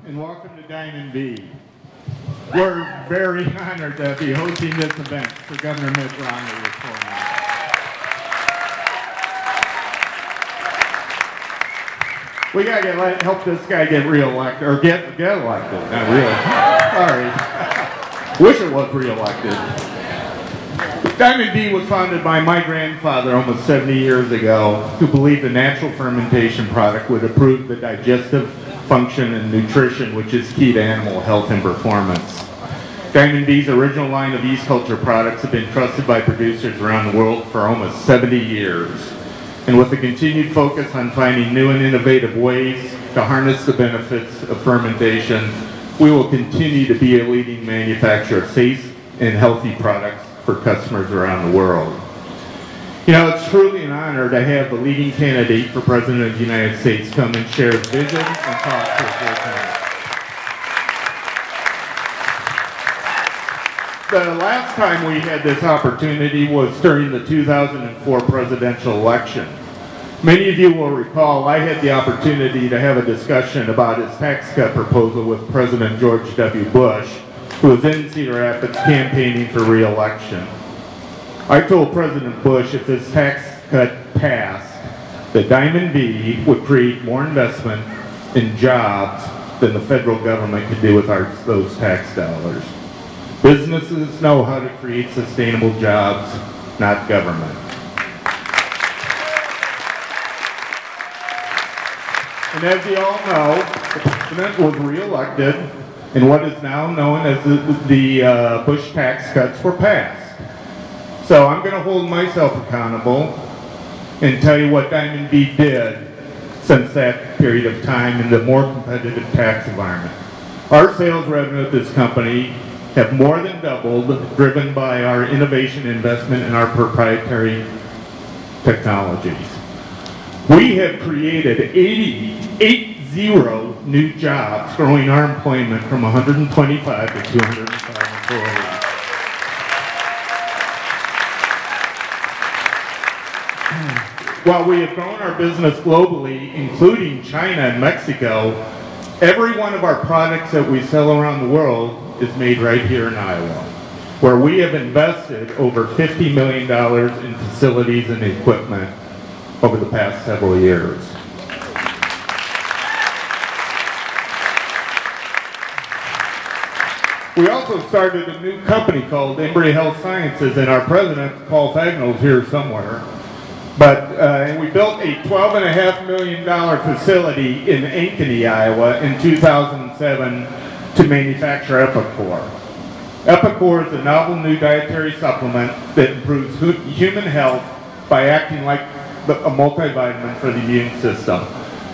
and welcome to Diamond B. We're very honored to be hosting this event for Governor Mitt Romney this morning. We gotta help this guy get reelected, or get elected, not really. Sorry. Wish it was reelected. Diamond B was founded by my grandfather almost 70 years ago, who believed a natural fermentation product would improve the digestive function and nutrition, which is key to animal health and performance. Diamond B's original line of yeast culture products have been trusted by producers around the world for almost 70 years. And with a continued focus on finding new and innovative ways to harness the benefits of fermentation, we will continue to be a leading manufacturer of safe and healthy products for customers around the world. You know, it's truly an honor to have the leading candidate for President of the United States come and share his vision and talk to us with him. The last time we had this opportunity was during the 2004 presidential election. Many of you will recall I had the opportunity to have a discussion about his tax cut proposal with President George W. Bush, who was in Cedar Rapids campaigning for re-election. I told President Bush if this tax cut passed, that Diamond B would create more investment in jobs than the federal government could do with those tax dollars. Businesses know how to create sustainable jobs, not government. And as you all know, the president was re-elected, and what is now known as the Bush tax cuts were passed. So I'm going to hold myself accountable and tell you what Diamond B did since that period of time in the more competitive tax environment. Our sales revenue at this company have more than doubled, driven by our innovation investment in our proprietary technologies. We have created 80 new jobs, growing our employment from 125 to 205 employees. While we have grown our business globally, including China and Mexico, every one of our products that we sell around the world is made right here in Iowa, where we have invested over $50 million in facilities and equipment over the past several years. We also started a new company called Embry Health Sciences, and our president, Paul Fagnall, is here somewhere. And we built a $12.5 million facility in Ankeny, Iowa in 2007 to manufacture Epicor. Epicor is a novel new dietary supplement that improves human health by acting like a multivitamin for the immune system.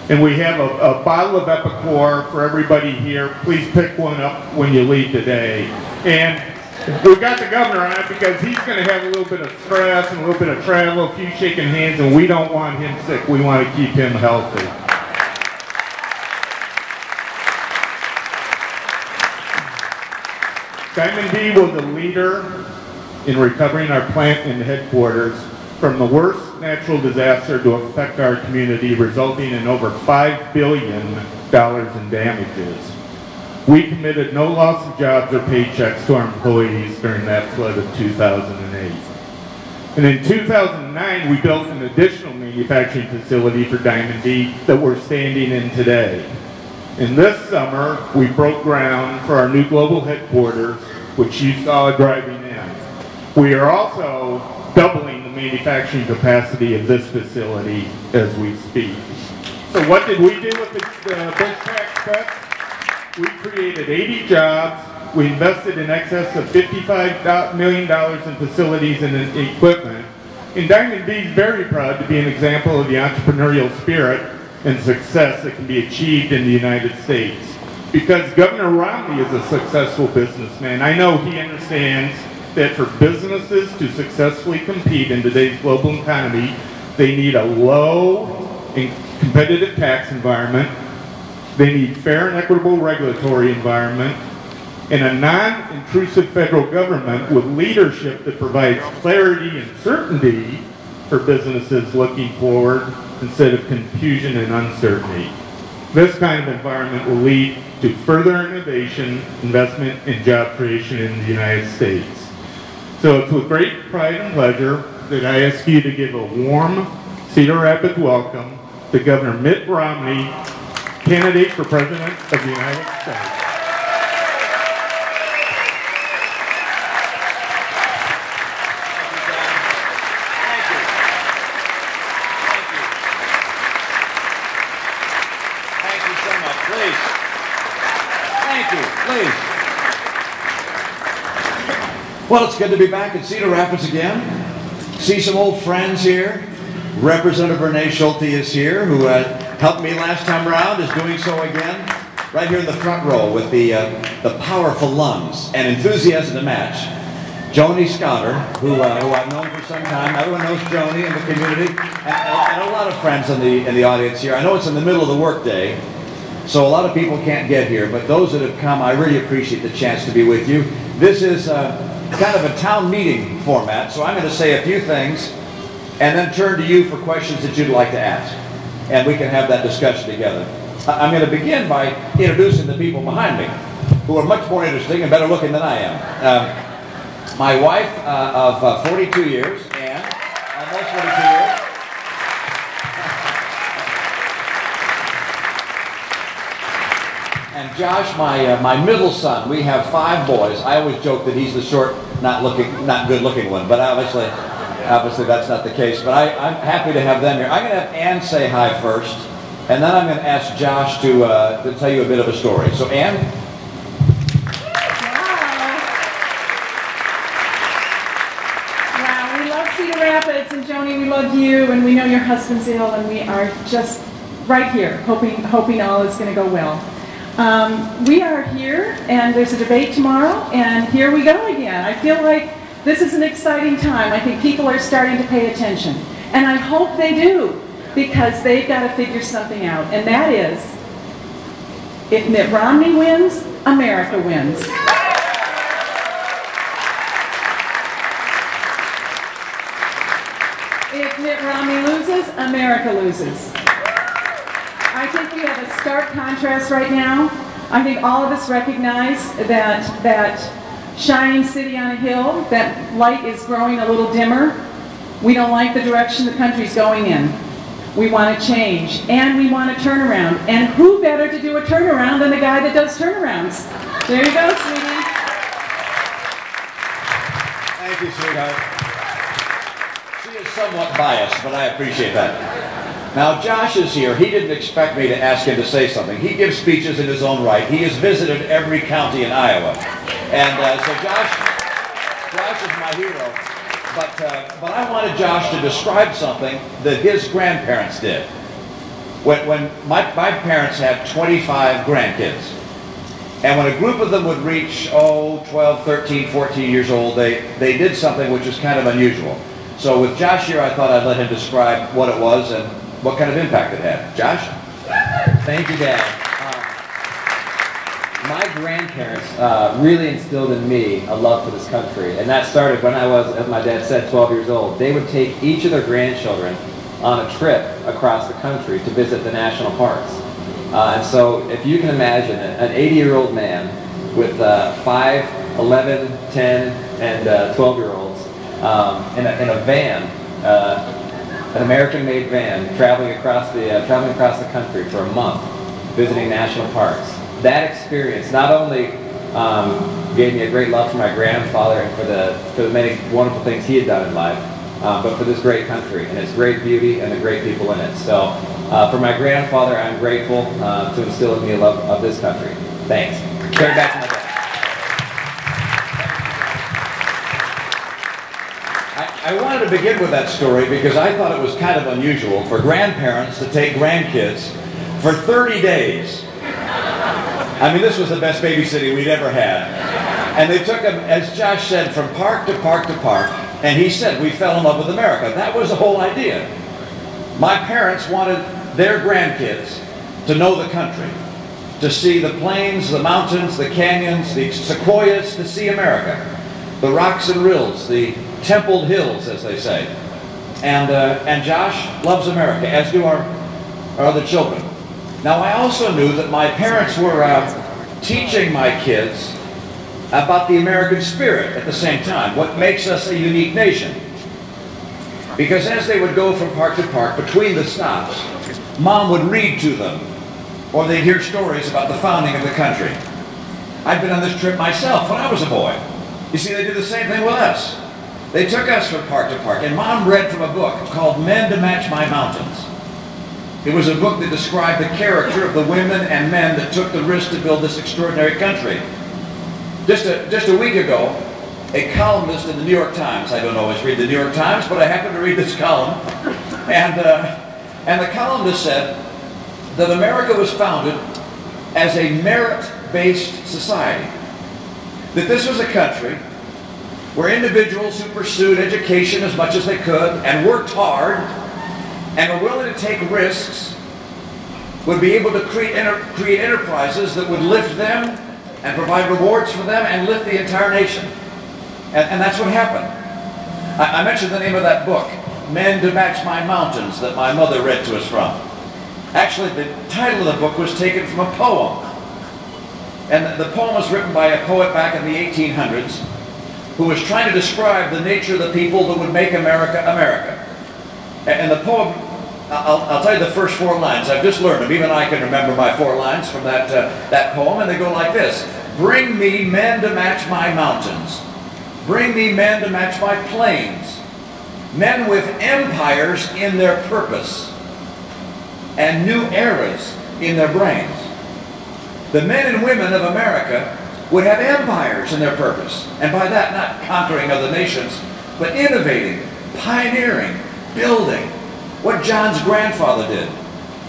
And we have a bottle of Epicor for everybody here. Please pick one up when you leave today. And we got the governor on it because he's going to have a little bit of stress and a little bit of travel, a few shaking hands, and we don't want him sick. We want to keep him healthy. Diamond B was a leader in recovering our plant and headquarters from the worst natural disaster to affect our community, resulting in over $5 billion in damages. We committed no loss of jobs or paychecks to our employees during that flood of 2008. And in 2009, we built an additional manufacturing facility for Diamond B that we're standing in today. And this summer, we broke ground for our new global headquarters, which you saw driving in. We are also doubling the manufacturing capacity of this facility as we speak. So what did we do with the Bush tax cuts? We created 80 jobs. We invested in excess of $55 million in facilities and in equipment. And Diamond B is very proud to be an example of the entrepreneurial spirit and success that can be achieved in the United States. Because Governor Romney is a successful businessman. I know he understands that for businesses to successfully compete in today's global economy, they need a low and competitive tax environment, they need fair and equitable regulatory environment, and a non-intrusive federal government with leadership that provides clarity and certainty for businesses looking forward instead of confusion and uncertainty. This kind of environment will lead to further innovation, investment, and job creation in the United States. So it's with great pride and pleasure that I ask you to give a warm Cedar Rapids welcome to Governor Mitt Romney, candidate for President of the United States. Well, it's good to be back at Cedar Rapids again. See some old friends here. Representative Renee Schulte is here, who helped me last time around, is doing so again. Right here in the front row with the powerful lungs and enthusiasm to match. Joni Scouter, who I've known for some time. Everyone knows Joni in the community. And a lot of friends in the audience here. I know it's in the middle of the workday, so a lot of people can't get here. But those that have come, I really appreciate the chance to be with you. This is kind of a town meeting format, so I'm going to say a few things and then turn to you for questions that you'd like to ask, and we can have that discussion together. I'm going to begin by introducing the people behind me, who are much more interesting and better looking than I am. My wife of 42 years, Ann, almost 42 years. And Josh, my middle son. We have 5 boys. I always joke that he's the short, not good-looking one, but obviously that's not the case. But I'm happy to have them here. I'm going to have Ann say hi first, and then I'm going to ask Josh to tell you a bit of a story. So, Ann. Wow, we love Cedar Rapids, and Joni, we love you, and we know your husband's ill, and we are just right here, hoping all is going to go well. We are here, and there's a debate tomorrow, and here we go again. I feel like this is an exciting time. I think people are starting to pay attention, and I hope they do, because they've got to figure something out, and that is, if Mitt Romney wins, America wins. If Mitt Romney loses, America loses. I think we have a stark contrast right now. I think all of us recognize that shining city on a hill, that light is growing a little dimmer. We don't like the direction the country's going in. We want to change, and we want a turnaround. And who better to do a turnaround than the guy that does turnarounds? There you go, sweetie. Thank you, sweetheart. She is somewhat biased, but I appreciate that. Now, Josh is here. He didn't expect me to ask him to say something. He gives speeches in his own right. He has visited every county in Iowa. And so Josh is my hero. But I wanted Josh to describe something that his grandparents did. When my parents had 25 grandkids. And when a group of them would reach, 12, 13, 14 years old, they did something which was kind of unusual. So with Josh here, I thought I'd let him describe what it was and what kind of impact it had. Josh? Thank you, Dad. My grandparents really instilled in me a love for this country, and that started when I was, as my dad said, 12 years old. They would take each of their grandchildren on a trip across the country to visit the national parks. And so if you can imagine an 80-year-old man with 5, 11, 10, and 12-year-olds in a van, an American-made van, traveling across the country for a month, visiting national parks. That experience not only gave me a great love for my grandfather and for the many wonderful things he had done in life, but for this great country and its great beauty and the great people in it. So for my grandfather, I'm grateful to instill in me a love of this country. Thanks. Turn it back to my dad. I wanted to begin with that story because I thought it was kind of unusual for grandparents to take grandkids for 30 days. I mean, this was the best babysitting we'd ever had. And they took them, as Josh said, from park to park to park. And he said, we fell in love with America. That was the whole idea. My parents wanted their grandkids to know the country, to see the plains, the mountains, the canyons, the sequoias, to see America. The rocks and rills, the templed hills, as they say. And Josh loves America, as do our other children. Now, I also knew that my parents were teaching my kids about the American spirit at the same time, what makes us a unique nation. Because as they would go from park to park, between the stops, Mom would read to them, or they'd hear stories about the founding of the country. I'd been on this trip myself when I was a boy. You see, they did the same thing with us. They took us from park to park, and Mom read from a book called Men to Match My Mountains. It was a book that described the character of the women and men that took the risk to build this extraordinary country. Just a week ago, a columnist in the New York Times, I don't always read the New York Times, but I happened to read this column, and the columnist said that America was founded as a merit-based society. That this was a country where individuals who pursued education as much as they could and worked hard and were willing to take risks would be able to create enterprises that would lift them and provide rewards for them and lift the entire nation. And that's what happened. I mentioned the name of that book, Men to Match My Mountains, that my mother read to us from. Actually, the title of the book was taken from a poem. And the poem was written by a poet back in the 1800s who was trying to describe the nature of the people that would make America, America. And the poem, I'll tell you the first 4 lines. I've just learned them. Even I can remember my 4 lines from that poem, and they go like this. Bring me men to match my mountains. Bring me men to match my plains. Men with empires in their purpose and new eras in their brains. The men and women of America would have empires in their purpose. And by that, not conquering other nations, but innovating, pioneering, building. What John's grandfather did.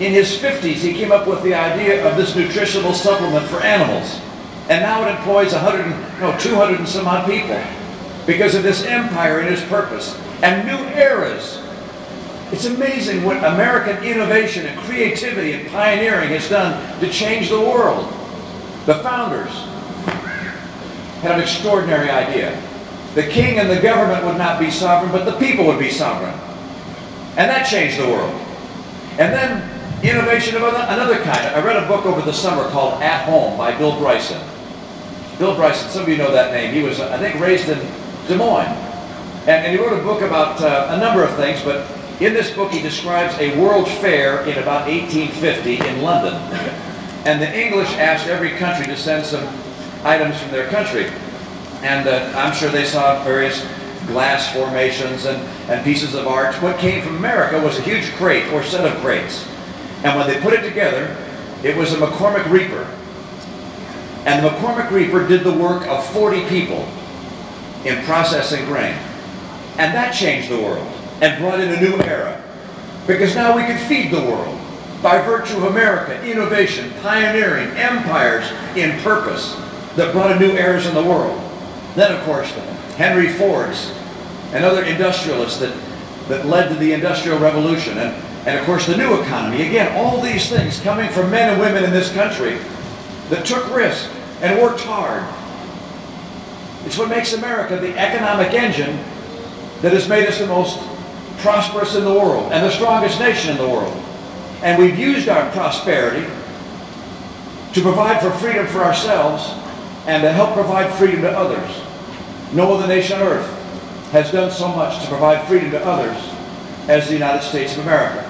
In his 50s, he came up with the idea of this nutritional supplement for animals. And now it employs 200 and some odd people because of this empire and his purpose. And new eras. It's amazing what American innovation and creativity and pioneering has done to change the world. The founders had an extraordinary idea. The king and the government would not be sovereign, but the people would be sovereign. And that changed the world. And then innovation of another kind. I read a book over the summer called At Home by Bill Bryson. Bill Bryson, some of you know that name. He was, I think, raised in Des Moines. And he wrote a book about a number of things, but in this book he describes a world fair in about 1850 in London. And the English asked every country to send some items from their country. And I'm sure they saw various glass formations and pieces of art. What came from America was a huge crate or set of crates. And when they put it together, it was a McCormick Reaper. And the McCormick Reaper did the work of 40 people in processing grain. And that changed the world and brought in a new era. Because now we can feed the world by virtue of America, innovation, pioneering, empires in purpose that brought in new eras in the world. Then, of course, Henry Ford's and other industrialists that led to the Industrial Revolution. And of course, the new economy. Again, all these things coming from men and women in this country that took risk and worked hard. It's what makes America the economic engine that has made us the most prosperous in the world and the strongest nation in the world. And we've used our prosperity to provide for freedom for ourselves and to help provide freedom to others. No other nation on earth has done so much to provide freedom to others as the United States of America.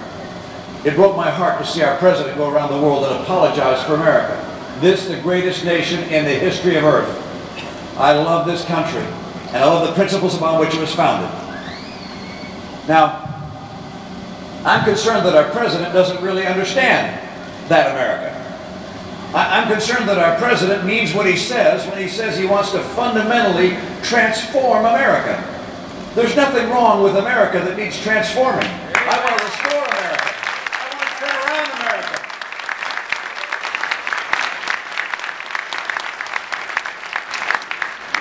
It broke my heart to see our president go around the world and apologize for America. This, the greatest nation in the history of earth. I love this country, and I love the principles upon which it was founded. Now, I'm concerned that our president doesn't really understand that America. I'm concerned that our president means what he says when he says he wants to fundamentally transform America. There's nothing wrong with America that needs transforming. I want to restore America. I want to turn around America.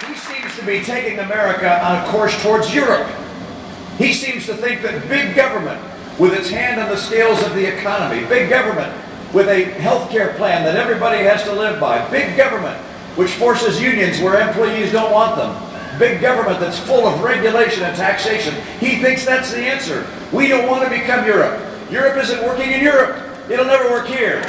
He seems to be taking America on a course towards Europe. He seems to think that big government, with its hand on the scales of the economy, big government with a health care plan that everybody has to live by, big government which forces unions where employees don't want them, big government that's full of regulation and taxation. He thinks that's the answer. We don't want to become Europe. Europe isn't working in Europe. It'll never work here.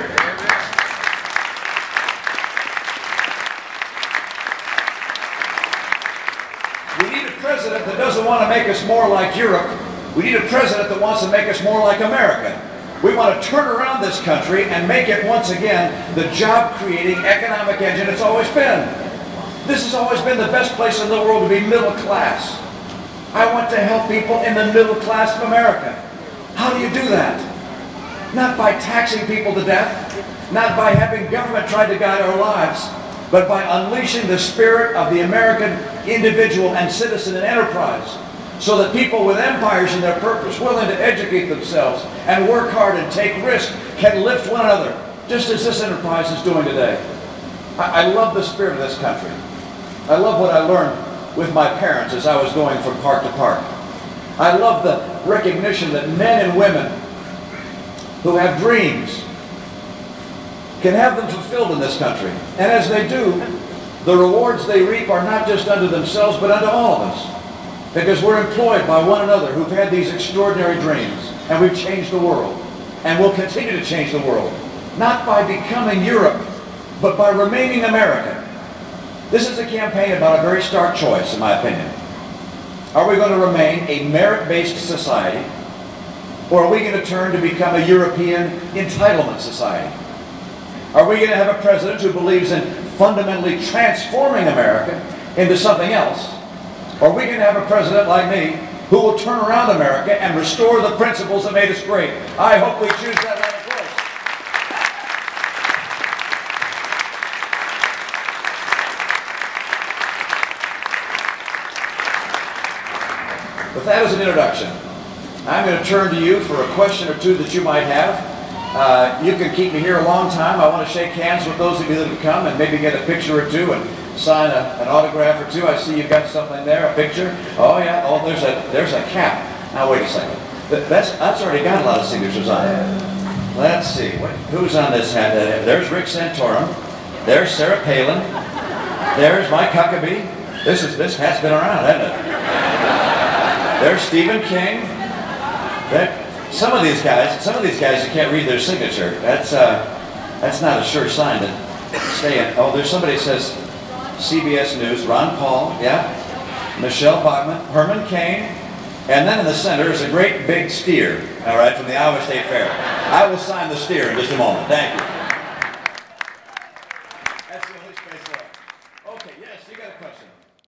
president that doesn't want to make us more like Europe. We need a president that wants to make us more like America. We want to turn around this country and make it once again the job-creating economic engine it's always been. This has always been the best place in the world to be middle class. I want to help people in the middle class of America. How do you do that? Not by taxing people to death, not by having government try to guide our lives, but by unleashing the spirit of the American individual and citizen and enterprise, so that people with empires in their purpose, willing to educate themselves and work hard and take risks, can lift one another, just as this enterprise is doing today. I love the spirit of this country. I love what I learned with my parents as I was going from park to park. I love the recognition that men and women who have dreams can have them fulfilled in this country. And as they do, the rewards they reap are not just unto themselves, but unto all of us. Because we're employed by one another who've had these extraordinary dreams, and we've changed the world, and we'll continue to change the world. Not by becoming Europe, but by remaining America. This is a campaign about a very stark choice, in my opinion. Are we going to remain a merit-based society, or are we going to turn to become a European entitlement society? Are we going to have a president who believes in fundamentally transforming America into something else? Or are we going to have a president like me who will turn around America and restore the principles that made us great? I hope we choose that line of course. With that as an introduction, I'm going to turn to you for a question or two that you might have. You can keep me here a long time. I want to shake hands with those of you that have come and maybe get a picture or two and sign an autograph or two. I see you've got something there, a picture. Oh yeah, oh there's a cap. Now wait a second. That's already got a lot of signatures on it. Let's see, who's on this hat? There's Rick Santorum. There's Sarah Palin. There's Mike Huckabee. This hat's been around, hasn't it? There's Stephen King. Some of these guys you can't read their signature. That's not a sure sign to stay in. Oh, there's somebody that says CBS News, Ron Paul, yeah, Michelle Bachmann, Herman Cain, and then in the center is a great big steer, all right, from the Iowa State Fair. I will sign the steer in just a moment. Thank you.